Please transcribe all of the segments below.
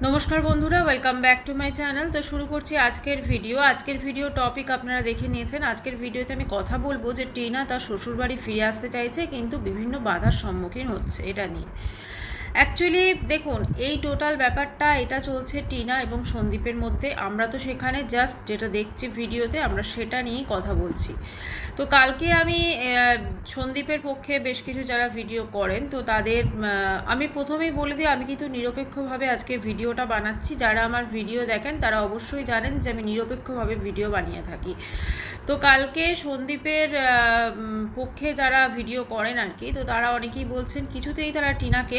নমস্কার বন্ধুরা, welcome back to my channel. তো শুরু করছি আজকের ভিডিও টপিক আপনারা দেখে নিয়েছেন। আজকের ভিডিওতে আমি কথা বলবো যে টিনা তার শ্বশুরবাড়ি ফিরে আসতে চাইছে, কিন্তু বিভিন্ন বাধার সম্মুখীন হচ্ছে এটা নিয়ে। অ্যাকচুয়ালি দেখুন, এই টোটাল ব্যাপারটা এটা চলছে টিনা এবং সন্দীপের মধ্যে। আমরা তো সেখানে জাস্ট যেটা দেখছি ভিডিওতে, আমরা সেটা নিয়েই কথা বলছি। তো কালকে আমি সন্দীপের পক্ষে বেশ কিছু যারা ভিডিও করেন, তো তাদের আমি প্রথমেই বলে দিই, আমি কিন্তু নিরপেক্ষভাবে আজকে ভিডিওটা বানাচ্ছি। যারা আমার ভিডিও দেখেন তারা অবশ্যই জানেন যে আমি নিরপেক্ষভাবে ভিডিও বানিয়ে থাকি। তো কালকে সন্দীপের পক্ষে যারা ভিডিও করেন আর কি, তো তারা অনেকেই বলছেন কিছুতেই তারা টিনাকে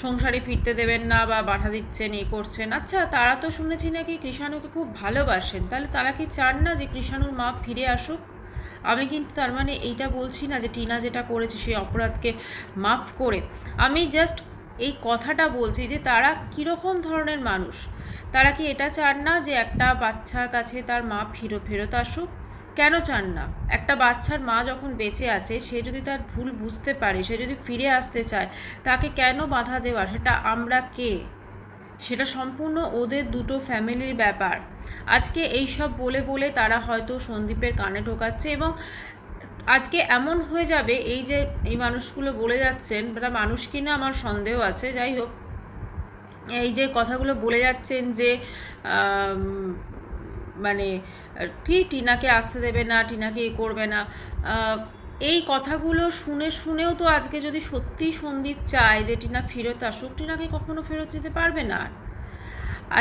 সংসারে ফিরতে দেবেন না বা বাধা দিচ্ছেন, এ করছেন। আচ্ছা, তারা তো শুনেছি নাকি কৃষাণুকে খুব ভালোবাসেন, তাহলে তারা কি চান না যে কৃষাণুর মা ফিরে আসুক? আমি কিন্তু তার মানে এইটা বলছি না যে টিনা যেটা করেছে সেই অপরাধকে মাফ করে। আমি জাস্ট এই কথাটা বলছি যে তারা কীরকম ধরনের মানুষ। তারা কি এটা চান না যে একটা বাচ্চার কাছে তার মা ফেরত আসুক? কেন চান না? একটা বাচ্চার মা যখন বেঁচে আছে, সে যদি তার ভুল বুঝতে পারে, সে যদি ফিরে আসতে চায়, তাকে কেন বাধা দেওয়া? সেটা আমরা কে? সেটা সম্পূর্ণ ওদের দুটো ফ্যামিলির ব্যাপার। আজকে এই সব বলে বলে তারা হয়তো সন্দীপের কানে ঢোকাচ্ছে, এবং আজকে এমন হয়ে যাবে, এই যে এই মানুষগুলো বলে যাচ্ছেন, তারা মানুষ কিনা আমার সন্দেহ আছে। যাই হোক, এই যে কথাগুলো বলে যাচ্ছেন যে মানে ঠিক টিনাকে আসতে দেবে না, টিনাকে এ করবে না, এই কথাগুলো শুনেও তো আজকে যদি সত্যিই সন্দীপ চায় যে টিনা ফেরত আসুক, টিনাকে কখনো ফেরত নিতে পারবে না।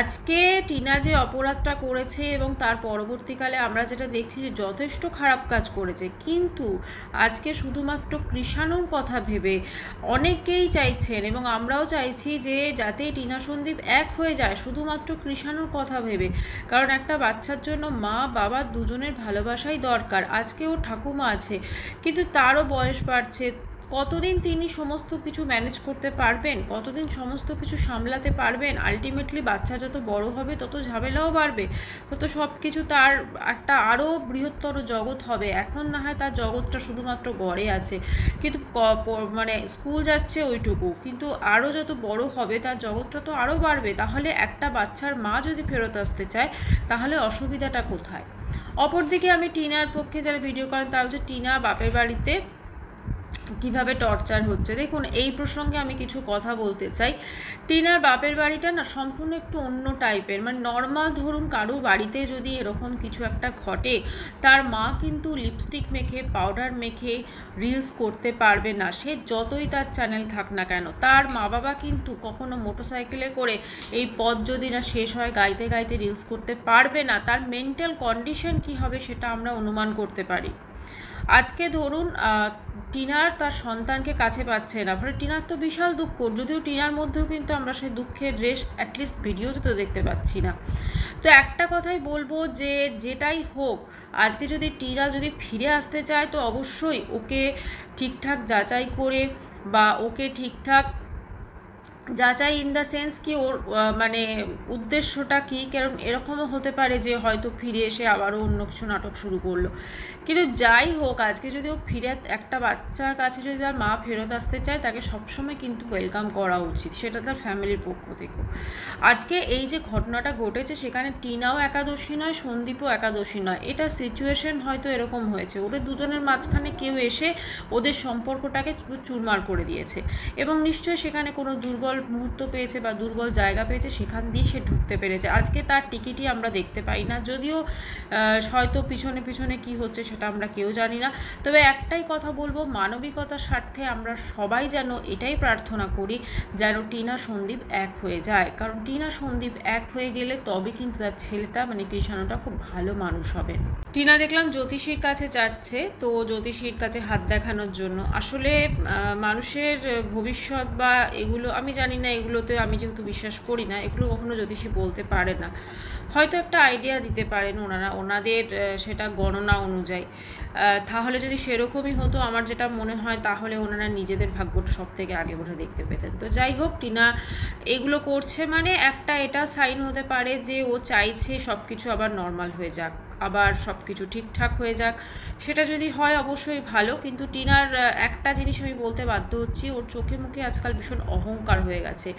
আজকে টিনা যে অপরাধটা করেছে এবং তার পরবর্তীকালে আমরা যেটা দেখছি যে যথেষ্ট খারাপ কাজ করেছে, কিন্তু আজকে শুধুমাত্র কৃষাণুর কথা ভেবে অনেকেই চাইছেন, এবং আমরাও চাইছি যে যাতে টিনা সন্দীপ এক হয়ে যায়, শুধুমাত্র কৃষাণুর কথা ভেবে। কারণ একটা বাচ্চার জন্য মা বাবা দুজনের ভালোবাসাই দরকার। আজকে ওর ঠাকুমা আছে, কিন্তু তারও বয়স বাড়ছে। কতদিন তিনি সমস্ত কিছু ম্যানেজ করতে পারবেন? কতদিন সমস্ত কিছু সামলাতে পারবেন? আলটিমেটলি বাচ্চা যত বড় হবে তত ঝামেলাও বাড়বে, তত সব কিছু তার একটা আরও বৃহত্তর জগৎ হবে। এখন না হয় তার জগৎটা শুধুমাত্র গড়ে আছে, কিন্তু মানে স্কুল যাচ্ছে ওইটুকু, কিন্তু আরও যত বড় হবে তার জগৎটা তো আরও বাড়বে। তাহলে একটা বাচ্চার মা যদি ফেরত আসতে চায়, তাহলে অসুবিধাটা কোথায়? অপরদিকে আমি টিনার পক্ষে যারা ভিডিও করেন, তারা হচ্ছে টিনা বাপের বাড়িতে কিভাবে টর্চার হচ্ছে। দেখুন, এই প্রসঙ্গে আমি কিছু কথা বলতে চাই। টিনার বাপের বাড়িটা না সম্পূর্ণ একটু অন্য টাইপের। মানে নর্মাল ধরুন কারো বাড়িতে যদি এরকম কিছু একটা ঘটে, তার মা কিন্তু লিপস্টিক মেখে, পাউডার মেখে রিলস করতে পারবে না, সে যতই তার চ্যানেল থাক না কেন। তার মা বাবা কিন্তু কখনো মোটরসাইকেলে করে এই পথ যদি না শেষ হয়, গাইতে গাইতে রিলস করতে পারবে না। তার মেন্টাল কন্ডিশন কী হবে সেটা আমরা অনুমান করতে পারি। আজকে ধরুন টিনার তার সন্তানকে কাছে পাচ্ছে না, ফলে টিনার তো বিশাল দুঃখ। যদিও টিনার মধ্যেও কিন্তু আমরা সেই দুঃখের রেশ অ্যাটলিস্ট ভিডিওতে তো দেখতে পাচ্ছি না। তো একটা কথাই বলবো যে যেটাই হোক, আজকে যদি টিনা যদি ফিরে আসতে চায়, তো অবশ্যই ওকে ঠিকঠাক যাচাই করে, বা ওকে ঠিকঠাক যাচাই ইন দ্য সেন্স কি ওর মানে উদ্দেশ্যটা কী। কারণ এরকমও হতে পারে যে হয়তো ফিরে এসে আবারও অন্য কিছু নাটক শুরু করলো। কিন্তু যাই হোক, আজকে যদি ও ফিরে একটা বাচ্চার কাছে যদি তার মা ফেরত আসতে চায়, তাকে সবসময় কিন্তু ওয়েলকাম করা উচিত, সেটা তার ফ্যামিলির পক্ষ থেকেও। আজকে এই যে ঘটনাটা ঘটেছে, সেখানে টিনাও একাদোষী নয়, সন্দীপও একাদোষী নয়। এটা সিচুয়েশন হয়তো এরকম হয়েছে, ওদের দুজনের মাঝখানে কেউ এসে ওদের সম্পর্কটাকে চুরমার করে দিয়েছে, এবং নিশ্চয়ই সেখানে কোনো দুর্বল মুহূর্ত পেয়েছে বা দুর্বল জায়গা পেয়েছে, সেখান দিয়ে সে ঢুকতে পেরেছে। আজকে তার টিকিটই আমরা দেখতে পাই না, যদিও হয়তো পিছনে পিছনে কি হচ্ছে সেটা আমরা কেউ জানি না। তবে একটাই কথা বলবো, মানবিকতার স্বার্থে আমরা সবাই যেন এটাই প্রার্থনা করি, যেন টিনা সন্দীপ এক হয়ে যায়। কারণ টিনা সন্দীপ এক হয়ে গেলে তবে কিন্তু তার ছেলেটা মানে কৃষাণুটা খুব ভালো মানুষ হবে। টিনা দেখলাম জ্যোতিষীর কাছে যাচ্ছে, তো জ্যোতিষীর কাছে হাত দেখানোর জন্য। আসলে মানুষের ভবিষ্যৎ বা এগুলো আমি জানি না, এগুলোতে আমি যেহেতু বিশ্বাস করি না, এগুলো কখনো জ্যোতিষী বলতে পারে না। হয়তো একটা আইডিয়া দিতে পারেন ওনাদের সেটা গণনা অনুযায়ী। তাহলে যদি সেরকমই হতো, আমার যেটা মনে হয়, তাহলে ওনারা নিজেদের ভাগ্যটা সব থেকে আগে বসে দেখতে পেতেন। তো যাই হোক, টিনা এগুলো করছে মানে একটা এটা সাইন হতে পারে যে ও চাইছে সব কিছু আবার নর্মাল হয়ে যাক, আবার সব কিছু ঠিকঠাক হয়ে যাক। সেটা যদি হয় অবশ্যই ভালো, কিন্তু টিনার একটা জিনিস আমি বলতে বাধ্য হচ্ছি, ওর চোখে মুখে আজকাল ভীষণ অহংকার হয়ে গেছে।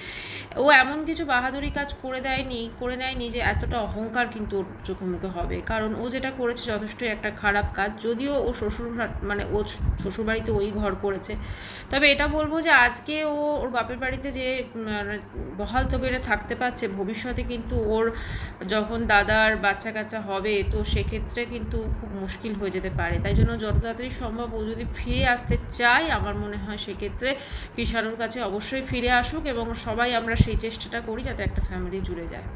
ও এমন কিছু বাহাদুরি কাজ করে নেয়নি যে এতটা অহংকার কিন্তু ওর চোখে মুখে হবে। কারণ ও যেটা করেছে যথেষ্টই একটা খারাপ কাজ, যদিও ও মানে ও শ্বশুরবাড়িতে ওই ঘর করেছে। তবে এটা বলবো যে আজকে ও ওর বাপের বাড়িতে যে বহাল তবিয়তে থাকতে পারছে, ভবিষ্যতে কিন্তু ওর যখন দাদার বাচ্চা কাচ্চা হবে তো সেক্ষেত্রে কিন্তু খুব মুশকিল হয়ে যেতে পারে। তাই জন্য যত তাড়াতাড়ি সম্ভব ও যদি ফিরে আসতে চায়, আমার মনে হয় সেক্ষেত্রে কৃষাণুর কাছে অবশ্যই ফিরে আসুক, এবং সবাই আমরা সেই চেষ্টাটা করি যাতে একটা ফ্যামিলি জুড়ে যায়।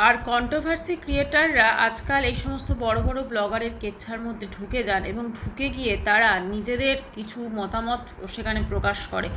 আর কন্ট্রোভার্সি ক্রিয়েটাররা আজকাল এই সমস্ত বড় বড় ব্লগারের কেচ্ছার মধ্যে ঢুকে যান এবং ঢুকে গিয়ে তারা নিজেদের কিছু মতামত সেখানে প্রকাশ করে।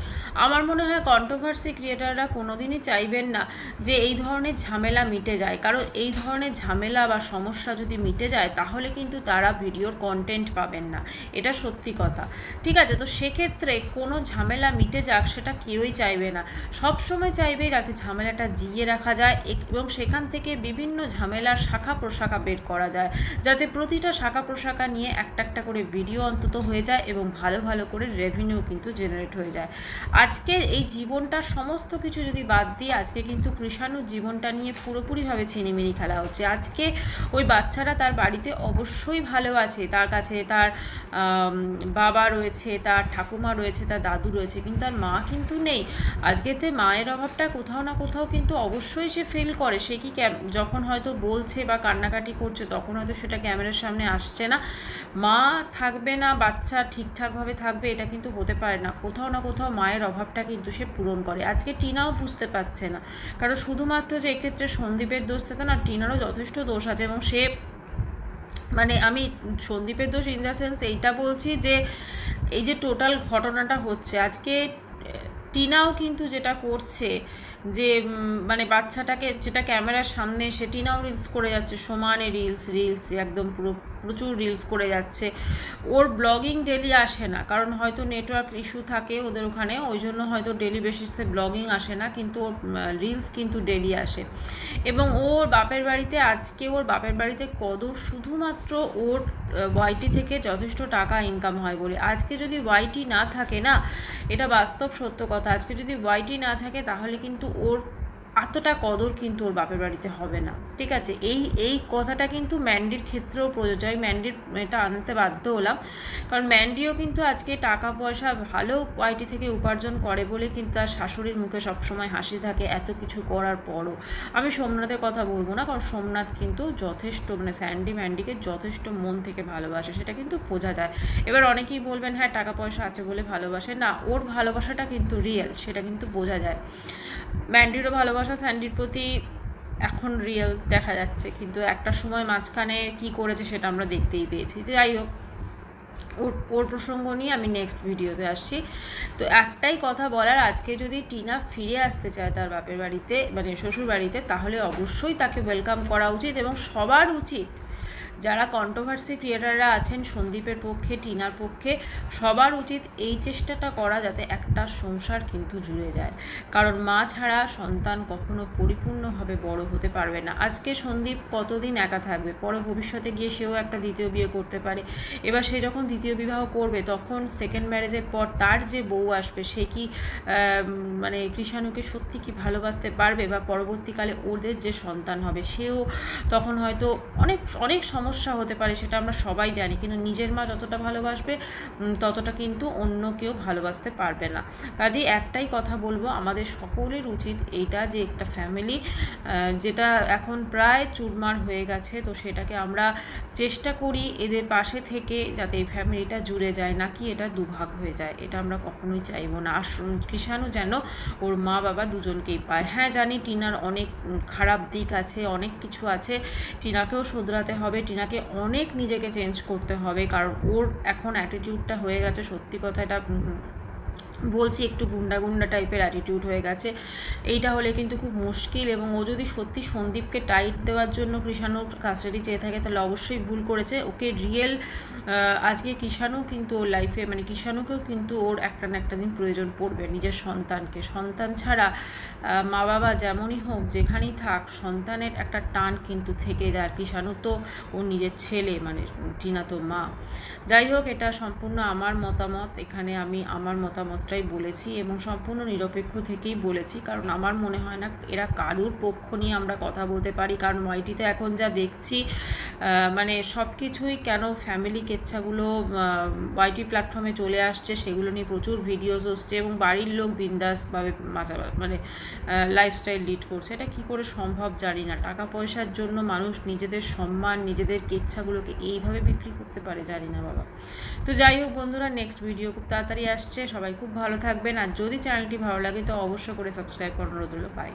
আমার মনে হয় কন্ট্রোভার্সি ক্রিয়েটাররা কোনোদিনই চাইবেন না যে এই ধরনের ঝামেলা মিটে যায়, কারণ এই ধরনের ঝামেলা বা সমস্যা যদি মিটে যায় তাহলে কিন্তু তারা ভিডিওর কন্টেন্ট পাবেন না, এটা সত্যি কথা। ঠিক আছে, তো সেক্ষেত্রে কোনো ঝামেলা মিটে যাক সেটা কেউই চাইবে না, সবসময় চাইবে যাতে ঝামেলাটা জিইয়ে রাখা যায় এবং সেখান থেকে বিভিন্ন ঝামেলার শাখা প্রশাখা বের করা যায়, যাতে প্রতিটা শাখা প্রশাখা নিয়ে একটা একটা করে ভিডিও অন্তত হয়ে যায় এবং ভালো ভালো করে রেভিনিউ কিন্তু জেনারেট হয়ে যায়। আজকে এই জীবনটা সমস্ত কিছু যদি বাদ দিয়ে আজকে কিন্তু কৃষাণুর জীবনটা নিয়ে পুরোপুরিভাবে ছিনিমিনি খেলা হচ্ছে। আজকে ওই বাচ্চারা তার বাড়িতে অবশ্যই ভালো আছে, তার কাছে তার বাবা রয়েছে, তার ঠাকুমা রয়েছে, তার দাদু রয়েছে, কিন্তু তার মা কিন্তু নেই। আজকেতে মায়ের অভাবটা কোথাও না কোথাও কিন্তু অবশ্যই সে ফিল করে। সে কি যখন হয়তো বলছে বা কান্নাকাটি করছে তখন হয়তো সেটা ক্যামেরার সামনে আসছে না, মা থাকবে না বাচ্চা ঠিকঠাকভাবে থাকবে, এটা কিন্তু হতে পারে না। কোথাও না কোথাও মায়ের অভাবটা কিন্তু সে পূরণ করে। আজকে টিনাও বুঝতে পারছে না, কারণ শুধুমাত্র যে এক্ষেত্রে সন্দীপের দোষ থাকে না, টিনারও যথেষ্ট দোষ আছে। এবং সে মানে আমি সন্দীপের দোষ ইন দ্য সেন্স এইটা বলছি যে এই যে টোটাল ঘটনাটা হচ্ছে আজকে টিনাও কিন্তু যেটা করছে যে মানে বাচ্চাটাকে যেটা ক্যামেরার সামনে সে টিনাও রিলস করে যাচ্ছে, সমানে রিলস একদম পুরো প্রচুর রিলস করে যাচ্ছে। ওর ব্লগিং ডেলি আসে না, কারণ হয়তো নেটওয়ার্ক ইস্যু থাকে ওদের ওখানে, ওই জন্য হয়তো ডেলি বেসিসে ব্লগিং আসে না, কিন্তু ওর রিলস কিন্তু ডেলি আসে। এবং ওর বাপের বাড়িতে আজকে ওর বাপের বাড়িতে কদর শুধুমাত্র ওর ওয়াইটি থেকে যথেষ্ট টাকা ইনকাম হয় বলে। আজকে যদি ওয়াইটি না থাকে না, এটা বাস্তব সত্য কথা, আজকে যদি ওয়াইটি না থাকে তাহলে কিন্তু ওর এতটা কদর কিন্তু ওর বাপের বাড়িতে হবে না। ঠিক আছে, এই কথাটা কিন্তু ম্যান্ডির ক্ষেত্রেও প্রযোজ্য। আমি ম্যান্ডির এটা আনতে বাধ্য হলাম, কারণ ম্যান্ডিও কিন্তু আজকে টাকা পয়সা ভালো ওয়াইটি থেকে উপার্জন করে বলে কিন্তু তার শাশুড়ির মুখে সবসময় হাসি থাকে এত কিছু করার পরও। আমি সোমনাথের কথা বলবো না, কারণ সোমনাথ কিন্তু যথেষ্ট মানে ম্যান্ডিকে যথেষ্ট মন থেকে ভালোবাসে, সেটা কিন্তু বোঝা যায়। এবার অনেকেই বলবেন হ্যাঁ টাকা পয়সা আছে বলে ভালোবাসে, না, ওর ভালোবাসাটা কিন্তু রিয়েল, সেটা কিন্তু বোঝা যায়। ম্যান্ডিরও ভালোবাসা স্যান্ডির প্রতি এখন রিয়েল দেখা যাচ্ছে, কিন্তু একটা সময় মাঝখানে কি করেছে সেটা আমরা দেখতেই পেয়েছি। যাই হোক, ওর প্রসঙ্গ নিয়ে আমি নেক্সট ভিডিওতে আসছি। তো একটাই কথা বলার, আজকে যদি টিনা ফিরে আসতে চায় তার বাপের বাড়িতে মানে শ্বশুর বাড়িতে, তাহলে অবশ্যই তাকে ওয়েলকাম করা উচিত এবং সবার উচিত, যারা কন্ট্রোভার্সি ক্রিয়েটাররা আছেন সন্দীপের পক্ষে টিনার পক্ষে, সবার উচিত এই চেষ্টাটা করা যাতে একটা সংসার কিন্তু জুড়ে যায়। কারণ মা ছাড়া সন্তান কখনো পরিপূর্ণভাবে বড় হতে পারবে না। আজকে সন্দীপ কতদিন একা থাকবে, পরে ভবিষ্যতে গিয়ে সেও একটা দ্বিতীয় বিয়ে করতে পারে। এবার সে যখন দ্বিতীয় বিবাহ করবে তখন সেকেন্ড ম্যারেজের পর তার যে বউ আসবে সে কি মানে কৃষাণুকে সত্যি কি ভালোবাসতে পারবে, বা পরবর্তীকালে ওদের যে সন্তান হবে সেও তখন হয়তো অনেক অনেক সমস্যা হতে পারে, সেটা আমরা সবাই জানি। কিন্তু নিজের মা যতটা ভালোবাসবে ততটা কিন্তু অন্য কেউ ভালোবাসতে পারবে না। কাজেই একটাই কথা বলবো, আমাদের সকলের উচিত এইটা যে একটা ফ্যামিলি যেটা এখন প্রায় চুরমার হয়ে গেছে, তো সেটাকে আমরা চেষ্টা করি এদের পাশে থেকে যাতে এই ফ্যামিলিটা জুড়ে যায়, নাকি এটা দুভাগ হয়ে যায়, এটা আমরা কখনোই চাইবো না। আর কৃষাণু যেন ওর মা বাবা দুজনকেই পায়। হ্যাঁ জানি টিনার অনেক খারাপ দিক আছে, অনেক কিছু আছে, টিনাকেও শুধরাতে হবে, টিনাকে অনেক নিজেকে চেঞ্জ করতে হবে, কারণ ওর এখন অ্যাটিটিউডটা হয়ে গেছে, সত্যি কথা এটা বলছি একটু গুন্ডা গুন্ডা টাইপের অ্যাটিটিউড হয়ে গেছে। এইটা হলে কিন্তু খুব মুশকিল, এবং ও যদি সত্যি সন্দীপকে টাইট দেওয়ার জন্য কৃষাণুর কাস্টাডি চেয়ে থাকে তাহলে অবশ্যই ভুল করেছে। ওকে রিয়েল আজকে কৃষাণু কিন্তু ওর লাইফে, মানে কৃষাণুকেও কিন্তু ওর একটা না একটা দিন প্রয়োজন পড়বে নিজের সন্তানকে। সন্তান ছাড়া মা বাবা যেমনই হোক যেখানেই থাক সন্তানের একটা টান কিন্তু থেকে যায়। কৃষাণু তো ওর নিজের ছেলে, মানে টিনা তো মা। যাই হোক, এটা সম্পূর্ণ আমার মতামত, এখানে আমি আমার মতামতটাই বলেছি এবং সম্পূর্ণ নিরপেক্ষ থেকেই বলেছি, কারণ আমার মনে হয় না এরা কারুর পক্ষ নিয়ে আমরা কথা বলতে পারি। কারণ ওয়াইটিতে এখন যা দেখছি, মানে সব কিছুই কেন ফ্যামিলি কেচ্ছাগুলো ওয়াইটি প্ল্যাটফর্মে চলে আসছে, সেগুলো নিয়ে প্রচুর ভিডিওস হচ্ছে এবং বাড়ির লোক বিন্দাসভাবে মানে লাইফস্টাইল লিড করছে। এটা কী করে সম্ভব জানি না। টাকা পয়সার জন্য মানুষ নিজেদের সম্মান, নিজেদের কেচ্ছাগুলোকে এইভাবে বিক্রি করতে পারে, জানি না বাবা। তো যাই হোক বন্ধুরা, নেক্সট ভিডিও খুব তাড়াতাড়ি আসছে। সবাই খুব ভালো থাকবেন, আর যদি চ্যানেলটি ভালো লাগে তো অবশ্যই করে সাবস্ক্রাইব করার অনুরোধ রইল। বাই।